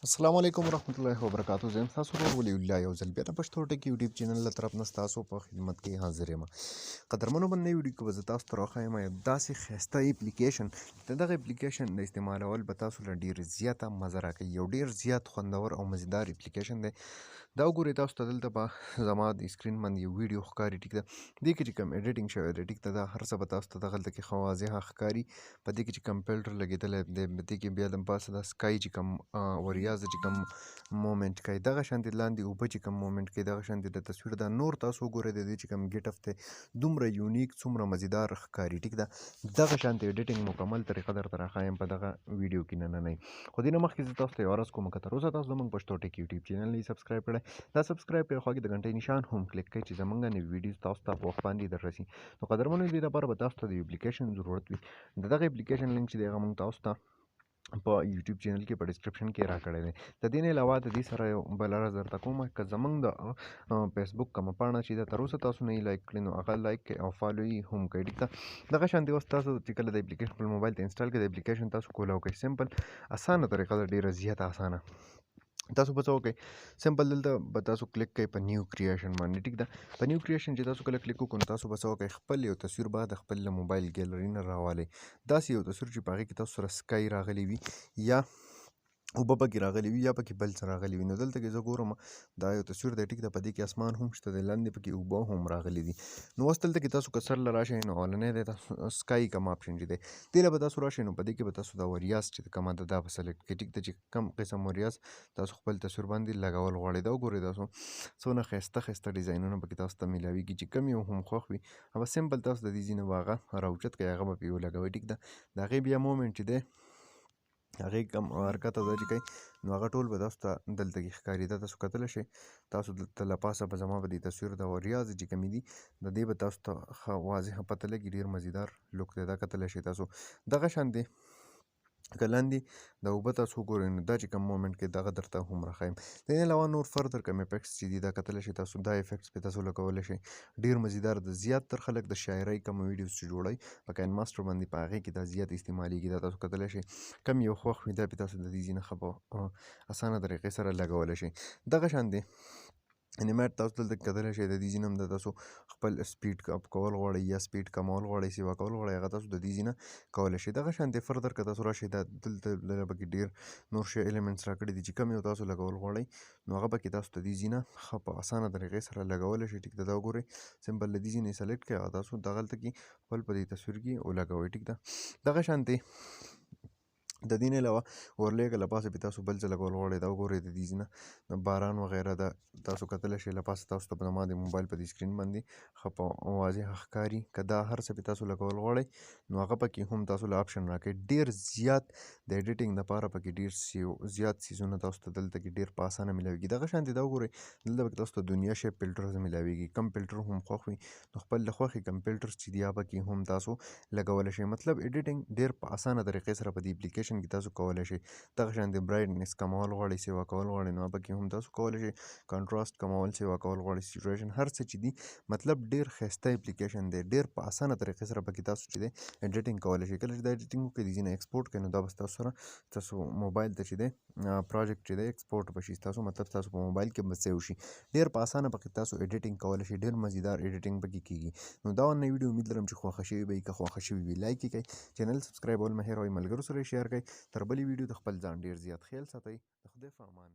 السلام علیکم ورحمت الله وبرکاتہ. زه یم ستاسو ورور ولی الله یو ځل بیا د پښتو ټکی یوټیوب چینل له طرف نه ستاسو په خدمت کې حاضر یم. قدرمنو باندې ویډیو کې به زه تاسو ته راښایم یو داسې ښایسته اپلیکیشن د دغه اپلیکیشن د استعمالول به تاسو له ډېر زیاته مزه راکوي. یو ډېر زیات خوندور او مزیدار اپلیکیشن دی. دا وګورئ تاسو ته دلته به زما د سکرین باندې یو ویډیو ښکاري. ټیک ده، دې کې چې کوم ایډیټینګ شوی دی ټیک ده، دا هر څه به تاسو ته دغلته کې ښه واضحه ښکاري. په دې کې چې کوم فلټر لګېدلی دی، په دې کې بیا د پاسه د سکای چې کوم وریځ چې کوم مومنټ کوي، دغه شانتې لاندې اوبه چې کوم مومنټ کوي، دغه شانتې د تصویر دا نور تاسو وګورئ. د دې چې کوم ګیټ اپ دی دومره یونیک، څومره مزیدار ښکاري. ټیک ده، دغه شانتې ایډیټینګ مکمل طریقه درته راښایم په دغه ویډیو کې نننی. خو دې نه مخکې زه تاسو ته یوه عرض کوم که تر اوسه تاسو زموږ پښتو ټک یوټیوب چینل نه سبسکرایب کړی، دا سبسکرایب کړئ، خوا کې د غنټۍ نشان هم کلیک کړئ چې زموږ نوي ویډیوز تاسو ته په وخت باندې در رسي. نو قدرمنو دې لپاره به تاسو ته د اپلیکیشن ضرورت وي. د دغه اپلیکیشن لینک چې دی هغه موږ تاسو ته په یوټیوب چینل کې په ډسکرپشن کې راکړی دی. د دې نه علاوه د دې سره یو بله عرض درته کوم که زموږ د فیسبوک کومه پاڼه چې ده تر اوسه تاسو نه یې لایک کړې، نو هغه لایک کړئ او فالو یې هم کړئ. ټیک ده، دغه شانتې اوس تاسو چې کله د اپلیکیشن خپل موبایل ته انسټال کړئ، د اپلیکیشن تاسو کولاو کوئ. سمپل اسانه طریقه ده، ډېره زیاته اسانه. تاسو به څه وکړئ، سمپل دلته به تاسو کلیک کوئ په نیو کریشن باندې. ټیک ده، په نیو کریشن چې تاسو کله کلیک وکړو نو تاسو به څه وکړئ، خپل یو تصویر به د خپل له موبایل ګیلري نه راوالئ. داسې یو تصویر چې په هغې کې تاسو سره سکای راغلی وي یا اوبه پکې راغلي وي یا پکې بل څه راغلي وي. نو دلته کې زه ګورم دا یو تصویر دی. ټیک ده، په دې کې اسمان هم شته دی، لاندې پکې اوبه هم راغلي دي. نو اوس دلته کې تاسو که سر له راشئ نو اولنی دی تاسو سکای کوم آپشن چې دی دې له به تاسو راشئ، نو په دې کې به تاسو دا وریځ چې کومه ده دا به سلیکټ کړئ. ټیک ده، چې کوم قسم وریځ تاسو خپل تصویر باندې لګول غواړئ. دا وګورئ تاسو څونه ښایسته ښایسته ډیزاینونه پکې تاسو ته میلاویږي. چې کوم یو هم خوښ وي هغه سمپل تاسو د دې ځینې به هغه راوچت کړئ، هغه به پرې ولګوئ. ټیک ده، د هغې بیا مومنټ چې دی هغې کوم حرکت او دا چې کوي نو هغه ټول به تاسو ته دلته کې ښکاري. دا تاسو کتلی شئ، تاسو دلته له پاسه به زما په دې تصویر د وریځې چې کومې دي د دې به تاسو ته ښه واضحه پته لګي. ډېر مزیدار لوک دی، دا کتلی شئ تاسو. دغه شانتې که لاندې د اوبه تاسو وګورئ نو دا چې کوم مومنټ کوي دغه درته هم راښایم. د دې علاوه نور فردر کوم افیکټس چې دي دا کتلی شئ تاسو، دا افیکټس پرې تاسو لګولی شئ. ډېر مزیدار ده. زیاتتر خلک د شاعرۍ کوم ویډیوز چې جوړوي په کاین ماسټر باندې په هغې کې دا زیات استعمالیږي. دا تاسو کتلی شئ، کم یو خوښ وي دا پرې تاسو د دې ځینې ښه په اسانه طریقې سره لګولی شئ. دغه شانتې انیمیټ تاسو دلته کتلی شئ، د دې ځینې هم د تاسو خپل سپیډ اپ کول غواړئ یا سپیډ کمول غواړئ، سیوا کول غواړئ، هغه تاسو د دې ځینه کولی شئ. دغه شانتې فردر که تاسو راشئ، دا دلته پکې ډېر نور شی ایلیمنټس راکړي دي چې کوم یو تاسو لګول غواړئ نو هغه پکې تاسو د دې ځینه ښه په اسانه طریقې سره لګولی شئ. ټیک ده، دا وګورئ سمپل د دې ځینې سلیکټ کړئ او تاسو دغلته کې خپل په دې تصویر کې ولګوئ. ټیک ده، دغه شانتې د دې نه علاوه اورلی که له پاسه پرې تاسو بل څه لګول غواړئ، دا وګورئ د دې ځینه باران وغیره ده تاسو کتلی شئ. له پاسه تاسو ته زما د موبایل په دې سکرین باندې ښه په واضحه ښکاري. که دا هر څه پرې تاسو لګول غواړئ نو هغه پکې هم تاسو له آپشن راکوي. ډېر زیات د ایډیټینګ دپاره پکې ډېر زیات څیزونه تاسو ته دلته کې ډېر په اسانه میلاویږي. دغه شانتې دا وګورئ دلته پکې تاسو ته دنیا شیپ فلټرز میلاویږي. کم فلټر هم خوښ وي نو خپل له خوښې کم فلټرز چې دي هغه پکې هم تاسو لګولی شئ. مطلب ایډیټینګ ډېر په اسانه طریقې سره په دې اپلیکیشن کې تاسو کولی شئ. دغه شانتې برایټنس کمول غواړئ، سیوا کول غواړئ نو هغه پکې هم تاسو کولی شئ. کنټراسټ کمول، سیوا کول غواړئ، سیچویشن هر څه چې دي مطلب ډېر ښایسته اپلیکیشن دی. ډېر په اسانه طریقې سره پکې تاسو چې دی ایډیټینګ کولی شئ. کله چې دا ایډیټینګ وکړئ د ځینې ایکسپورټ کړئ نو دا به ستاسو سره ستاسو موبایل ته چې دی پروجیکټ چې دی ایکسپورټ به شي ستاسو، مطلب ستاسو په موبایل کې به سیو شي. ډېر په اسانه پکې تاسو ایډیټینګ کولی شئ. ډېر مزیدار ایډیټینګ پکې کېږي. نو دا وننۍ ویډیو امید لرم چې خوښه شوې به وي. که خوښه شوې وي لایک یې کړئ، چینل سبسکرایبول مه هېروئ، ملګرو سره یې شیر کړئ. تر بلې ویډیو د خپل ځان ډېر زیات خیال ساتئ. د خدای په امان.